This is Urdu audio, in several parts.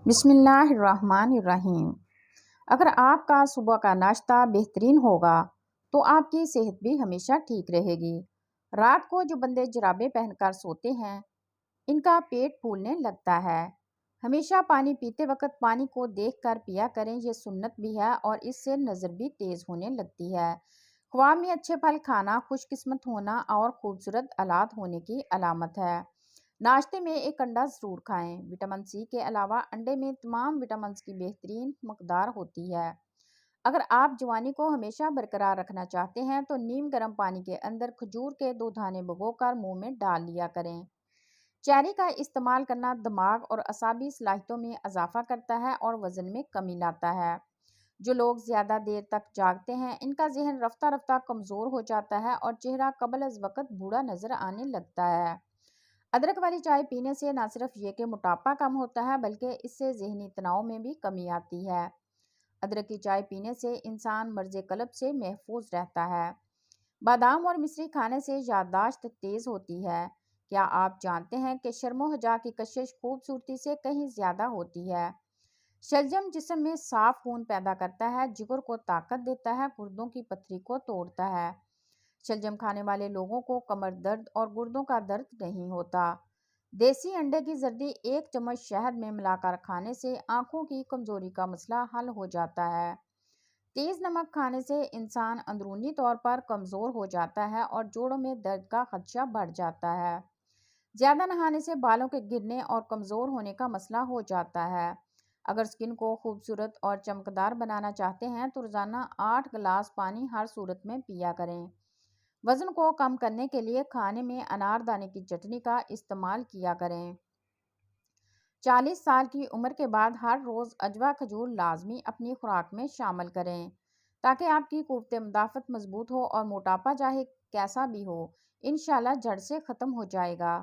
بسم اللہ الرحمن الرحیم۔ اگر آپ کا صبح کا ناشتہ بہترین ہوگا تو آپ کی صحت بھی ہمیشہ ٹھیک رہے گی۔ رات کو جو بندے جرابیں پہن کر سوتے ہیں ان کا پیٹ پھولنے لگتا ہے۔ ہمیشہ پانی پیتے وقت پانی کو دیکھ کر پیا کریں، یہ سنت بھی ہے اور اس سے نظر بھی تیز ہونے لگتی ہے۔ خواب میں اچھے پھل کھانا خوش قسمت ہونا اور خوبصورت اولاد ہونے کی علامت ہے۔ ناشتے میں ایک انڈا ضرور کھائیں۔ وٹامن سی کے علاوہ انڈے میں تمام وٹامنز کی بہترین مقدار ہوتی ہے۔ اگر آپ جوانی کو ہمیشہ برقرار رکھنا چاہتے ہیں تو نیم گرم پانی کے اندر کھجور کے 2 دانے بھگو کر منہ میں ڈال لیا کریں۔ چیری کا استعمال کرنا دماغ اور اعصابی صلاحیتوں میں اضافہ کرتا ہے اور وزن میں کمی لاتا ہے۔ جو لوگ زیادہ دیر تک جاگتے ہیں ان کا ذہن رفتہ رفتہ کمزور ہو جاتا ہے اور چہرہ قبل از وقت بوڑھا نظر آنے لگتا ہے۔ ادرک والی چائے پینے سے نہ صرف یہ کہ موٹاپا کم ہوتا ہے بلکہ اس سے ذہنی تناؤ میں بھی کمی آتی ہے۔ ادرک کی چائے پینے سے انسان مرض قلب سے محفوظ رہتا ہے۔ بادام اور مصری کھانے سے یادداشت تیز ہوتی ہے۔ کیا آپ جانتے ہیں کہ شرم و حیا کی کشش خوبصورتی سے کہیں زیادہ ہوتی ہے؟ شلجم جسم میں صاف خون پیدا کرتا ہے، جگر کو طاقت دیتا ہے، گردوں کی پتھری کو توڑتا ہے۔ شلجم کھانے والے لوگوں کو کمر درد اور گردوں کا درد نہیں ہوتا۔ دیسی انڈے کی زردی 1 چمچ شہد میں ملا کر کھانے سے آنکھوں کی کمزوری کا مسئلہ حل ہو جاتا ہے۔ تیز نمک کھانے سے انسان اندرونی طور پر کمزور ہو جاتا ہے اور جوڑوں میں درد کا خدشہ بڑھ جاتا ہے۔ زیادہ نہانے سے بالوں کے گرنے اور کمزور ہونے کا مسئلہ ہو جاتا ہے۔ اگر سکن کو خوبصورت اور چمکدار بنانا چاہتے ہیں تو روزانہ 8 گلاس پانی ہر صورت میں پیا کریں۔ وزن کو کم کرنے کے لیے کھانے میں انار دانے کی چٹنی کا استعمال کیا کریں۔ 40 سال کی عمر کے بعد ہر روز اجوا کھجور لازمی اپنی خوراک میں شامل کریں تاکہ آپ کی قوت مدافعت مضبوط ہو اور موٹاپا چاہے کیسا بھی ہو انشاءاللہ جڑ سے ختم ہو جائے گا۔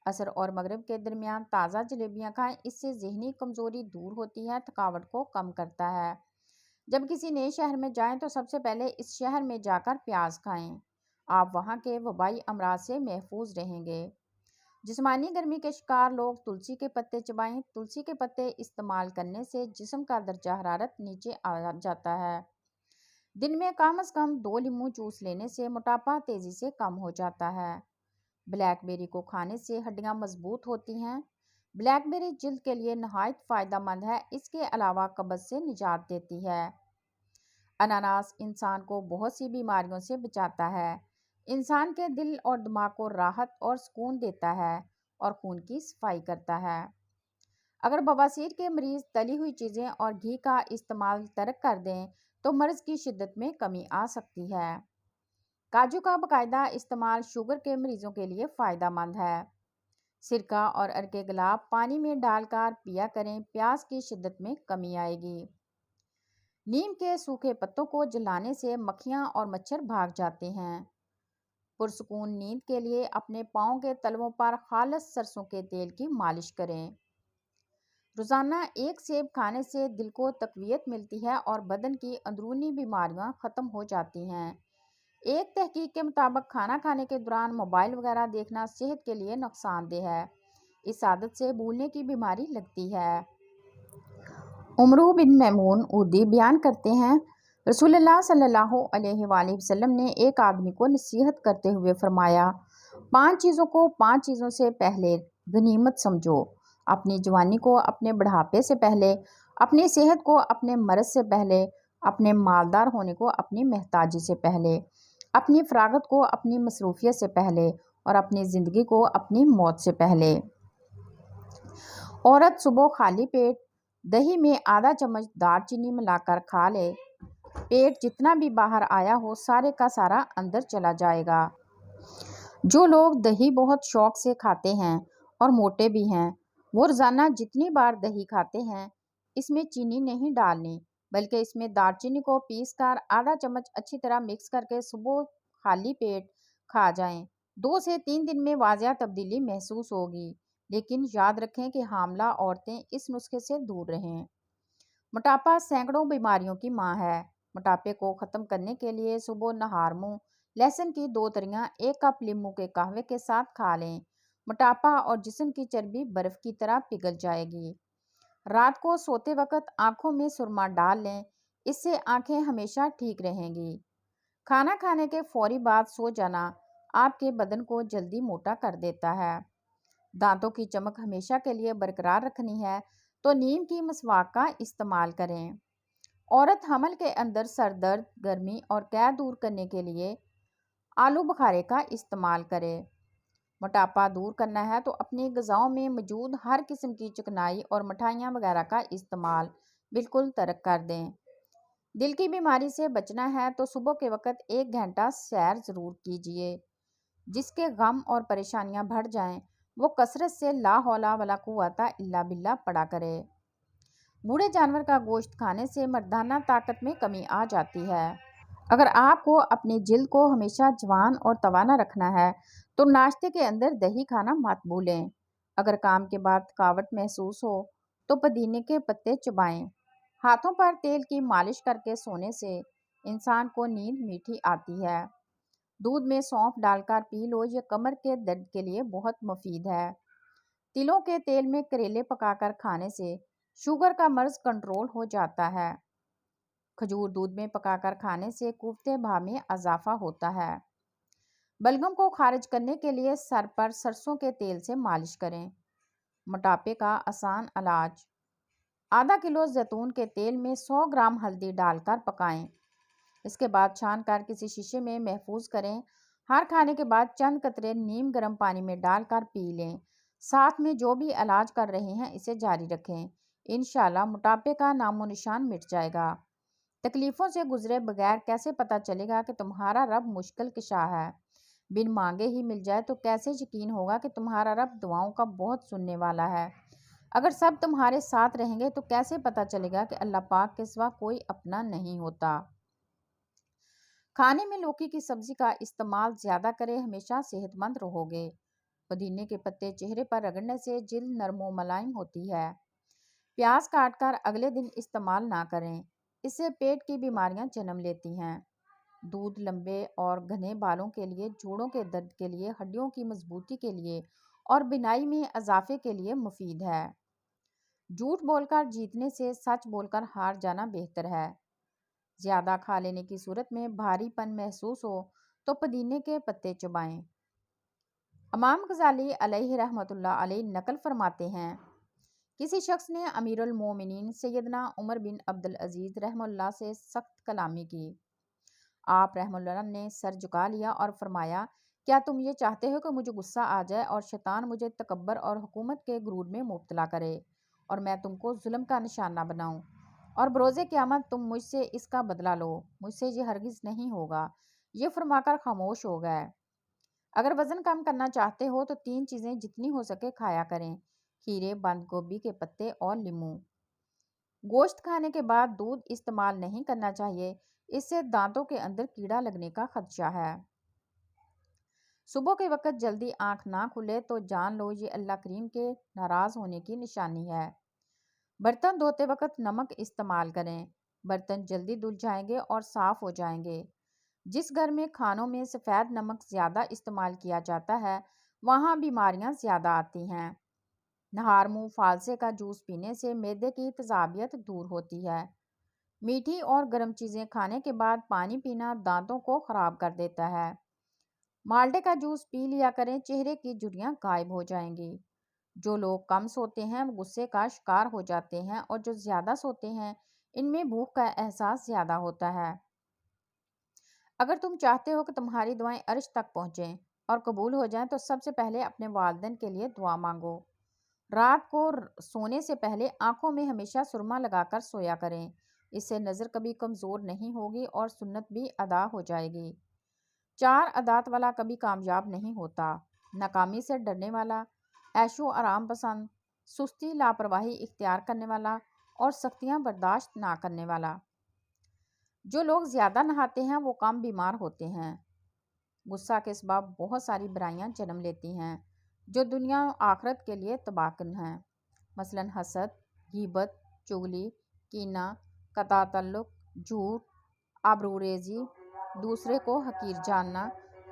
عصر اور مغرب کے درمیان تازہ جلیبیاں کھائیں، اس سے ذہنی کمزوری دور ہوتی ہے، تھکاوٹ کو کم کرتا ہے۔ جب کسی نئے شہر میں جائیں تو سب سے پہلے اس شہر میں جا کر پیاز کھائیں، آپ وہاں کے وبائی امراض سے محفوظ رہیں گے۔ جسمانی گرمی کے شکار لوگ تلسی کے پتے چبائیں، تلسی کے پتے استعمال کرنے سے جسم کا درجہ حرارت نیچے آ جاتا ہے۔ دن میں کم از کم 2 لیموں جوس لینے سے موٹاپا تیزی سے کم ہو جاتا ہے۔ بلیک بیری کو کھانے سے ہڈیاں مضبوط ہوتی ہیں۔ بلیک بیری جلد کے لیے نہایت فائدہ مند ہے، اس کے علاوہ قبض سے نجات دیتی ہے۔ اناناس انسان کو بہت سی بیماریوں سے بچاتا ہے، انسان کے دل اور دماغ کو راحت اور سکون دیتا ہے اور خون کی صفائی کرتا ہے۔ اگر بواسیر کے مریض تلی ہوئی چیزیں اور گھی کا استعمال ترک کر دیں تو مرض کی شدت میں کمی آ سکتی ہے۔ کاجو کا باقاعدہ استعمال شوگر کے مریضوں کے لیے فائدہ مند ہے۔ سرکہ اور عرق گلاب پانی میں ڈال کر پیا کریں، پیاس کی شدت میں کمی آئے گی۔ نیم کے سوکھے پتوں کو جلانے سے مکھیاں اور مچھر بھاگ جاتے ہیں۔ پرسکون نیند کے لیے اپنے پاؤں کے تلووں پر خالص سرسوں کے تیل کی مالش کریں۔ روزانہ 1 سیب کھانے سے دل کو تقویت ملتی ہے اور بدن کی اندرونی بیماریاں ختم ہو جاتی ہیں۔ ایک تحقیق کے مطابق کھانا کھانے کے دوران موبائل وغیرہ دیکھنا صحت کے لیے نقصان دہ ہے، اس عادت سے بھولنے کی بیماری لگتی ہے۔ عمرو بن میمون اودی بیان کرتے ہیں، رسول اللہ صلی اللہ علیہ وآلہ وسلم نے ایک آدمی کو نصیحت کرتے ہوئے فرمایا، 5 چیزوں کو 5 چیزوں سے پہلے غنیمت سمجھو، اپنی جوانی کو اپنے بڑھاپے سے پہلے، اپنی صحت کو اپنے مرض سے پہلے، اپنے مالدار ہونے کو اپنی محتاجی سے پہلے، اپنی فراغت کو اپنی مصروفیت سے پہلے اور اپنی زندگی کو اپنی موت سے پہلے۔ عورت صبح خالی پیٹ دہی میں آدھا چمچ دار چینی ملا کر کھا لے، پیٹ جتنا بھی باہر آیا ہو سارے کا سارا اندر چلا جائے گا۔ جو لوگ دہی بہت شوق سے کھاتے ہیں اور موٹے بھی ہیں وہ روزانہ جتنی بار دہی کھاتے ہیں اس میں چینی نہیں ڈالنی بلکہ اس میں دار چینی کو پیس کر آدھا چمچ اچھی طرح مکس کر کے صبح خالی پیٹ کھا جائیں۔ 2 سے 3 دن میں واضح تبدیلی محسوس ہوگی، لیکن یاد رکھیں کہ حاملہ عورتیں اس نسخے سے دور رہیں۔ موٹاپا سینکڑوں بیماریوں کی ماں ہے۔ موٹاپے کو ختم کرنے کے لیے صبح نہار منہ لہسن کی 2 تریاں 1 کپ لیموں کے قہوے کے ساتھ کھا لیں، موٹاپا اور جسم کی چربی برف کی طرح پگھل جائے گی۔ رات کو سوتے وقت آنکھوں میں سرما ڈال لیں، اس سے آنکھیں ہمیشہ ٹھیک رہیں گی۔ کھانا کھانے کے فوری بعد سو جانا آپ کے بدن کو جلدی موٹا کر دیتا ہے۔ دانتوں کی چمک ہمیشہ کے لیے برقرار رکھنی ہے تو نیم کی مسواک کا استعمال کریں۔ عورت حمل کے اندر سر درد، گرمی اور قے دور کرنے کے لیے آلو بخارے کا استعمال کرے۔ موٹاپا دور کرنا ہے تو اپنی غذاؤں میں موجود ہر قسم کی چکنائی اور مٹھائیاں وغیرہ کا استعمال بالکل ترک کر دیں۔ دل کی بیماری سے بچنا ہے تو صبح کے وقت 1 گھنٹہ سیر ضرور کیجیے۔ جس کے غم اور پریشانیاں بڑھ جائیں وہ کثرت سے لا حول ولا قوت الا باللہ پڑھا کرے۔ بوڑھے جانور کا گوشت کھانے سے مردانہ طاقت میں کمی آ جاتی ہے۔ اگر آپ کو اپنی جلد کو ہمیشہ جوان اور توانا رکھنا ہے تو ناشتے کے اندر دہی کھانا مت بھولیں۔ اگر کام کے بعد تھکاوٹ محسوس ہو تو پودینے کے پتے چبائیں۔ ہاتھوں پر تیل کی مالش کر کے سونے سے انسان کو نیند میٹھی آتی ہے۔ دودھ میں سونف ڈال کر پی لو، یہ کمر کے درد کے لیے بہت مفید ہے۔ تلوں کے تیل میں کریلے پکا کر کھانے سے شوگر کا مرض کنٹرول ہو جاتا ہے۔ کھجور دودھ میں پکا کر کھانے سے قوت بہا میں اضافہ ہوتا ہے۔ بلغم کو خارج کرنے کے لیے سر پر سرسوں کے تیل سے مالش کریں۔ موٹاپے کا آسان علاج: آدھا کلو زیتون کے تیل میں 100 گرام ہلدی ڈال کر پکائیں۔ اس کے بعد چھان کر کسی شیشے میں محفوظ کریں۔ ہر کھانے کے بعد چند قطرے نیم گرم پانی میں ڈال کر پی لیں۔ ساتھ میں جو بھی علاج کر رہے ہیں اسے جاری رکھیں۔ انشاءاللہ موٹاپے کا نام و نشان مٹ جائے گا۔ تکلیفوں سے گزرے بغیر کیسے پتہ چلے گا کہ تمہارا رب مشکل کشا ہے؟ بن مانگے ہی مل جائے تو کیسے یقین ہوگا کہ تمہارا رب دعاؤں کا بہت سننے والا ہے؟ اگر سب تمہارے ساتھ رہیں گے تو کیسے پتہ چلے گا کہ اللہ پاک کے سوا کوئی اپنا نہیں ہوتا؟ کھانے میں لوکی کی سبزی کا استعمال زیادہ کریں، ہمیشہ صحت مند رہو گے۔ پودینے کے پتے چہرے پر رگڑنے سے جلد نرم و ملائم ہوتی ہے۔ پیاز کاٹ کر اگلے دن استعمال نہ کریں، اس سے پیٹ کی بیماریاں جنم لیتی ہیں۔ دودھ لمبے اور گھنے بالوں کے لیے، جوڑوں کے درد کے لیے، ہڈیوں کی مضبوطی کے لیے اور بینائی میں اضافے کے لیے مفید ہے۔ جھوٹ بول کر جیتنے سے سچ بول کر ہار جانا بہتر ہے۔ زیادہ کھا لینے کی صورت میں بھاری پن محسوس ہو تو پودینے کے پتے چبائیں۔ امام غزالی علیہ رحمۃ اللہ علیہ نقل فرماتے ہیں، کسی شخص نے امیر المومنین سیدنا عمر بن عبدالعزیز رحمہ اللہ سے سخت کلامی کی۔ آپ رحمہ اللہ نے سر جھکا لیا اور فرمایا، کیا تم یہ چاہتے ہو کہ مجھے غصہ آ جائے اور شیطان مجھے تکبر اور حکومت کے غرور میں مبتلا کرے اور میں تم کو ظلم کا نشانہ بناؤں اور بروز قیامت تم مجھ سے اس کا بدلہ لو؟ مجھ سے یہ ہرگز نہیں ہوگا۔ یہ فرما کر خاموش ہو گئے۔ اگر وزن کم کرنا چاہتے ہو تو 3 چیزیں جتنی ہو سکے کھایا کریں: کھیرے، بند گوبھی کے پتے اور لیموں۔ گوشت کھانے کے بعد دودھ استعمال نہیں کرنا چاہیے، اس سے دانتوں کے اندر کیڑا لگنے کا خدشہ ہے۔ صبح کے وقت جلدی آنکھ نہ کھلے تو جان لو یہ اللہ کریم کے ناراض ہونے کی نشانی ہے۔ برتن دھوتے وقت نمک استعمال کریں، برتن جلدی دھل جائیں گے اور صاف ہو جائیں گے۔ جس گھر میں کھانوں میں سفید نمک زیادہ استعمال کیا جاتا ہے وہاں بیماریاں زیادہ آتی ہیں۔ نہار منہ فالسے کا جوس پینے سے معدے کی تیزابیت دور ہوتی ہے۔ میٹھی اور گرم چیزیں کھانے کے بعد پانی پینا دانتوں کو خراب کر دیتا ہے۔ مالٹے کا جوس پی لیا کریں، چہرے کی جھریاں غائب ہو جائیں گی۔ جو لوگ کم سوتے ہیں وہ غصے کا شکار ہو جاتے ہیں اور جو زیادہ سوتے ہیں ان میں بھوک کا احساس زیادہ ہوتا ہے۔ اگر تم چاہتے ہو کہ تمہاری دعائیں عرش تک پہنچیں اور قبول ہو جائیں تو سب سے پہلے اپنے والدین کے لیے دعا مانگو۔ رات کو سونے سے پہلے آنکھوں میں ہمیشہ سرما لگا کر سویا کریں، اس سے نظر کبھی کمزور نہیں ہوگی اور سنت بھی ادا ہو جائے گی۔ 4 عادات والا کبھی کامیاب نہیں ہوتا: ناکامی سے ڈرنے والا، عیش و آرام پسند، سستی لاپرواہی اختیار کرنے والا اور سختیاں برداشت نہ کرنے والا۔ جو لوگ زیادہ نہاتے ہیں وہ کم بیمار ہوتے ہیں۔ غصہ کے اسباب بہت ساری برائیاں جنم لیتی ہیں جو دنیا و آخرت کے لیے تباہ کن ہیں، مثلا حسد، غیبت، چغلی، کینہ، قطع تعلق، جھوٹ، آبروریزی، دوسرے کو حقیر جاننا،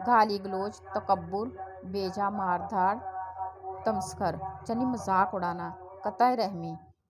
گالی گلوچ، تکبر، بیجا مار دھاڑ، تمسخر یعنی مذاق اڑانا، قطع رحمی،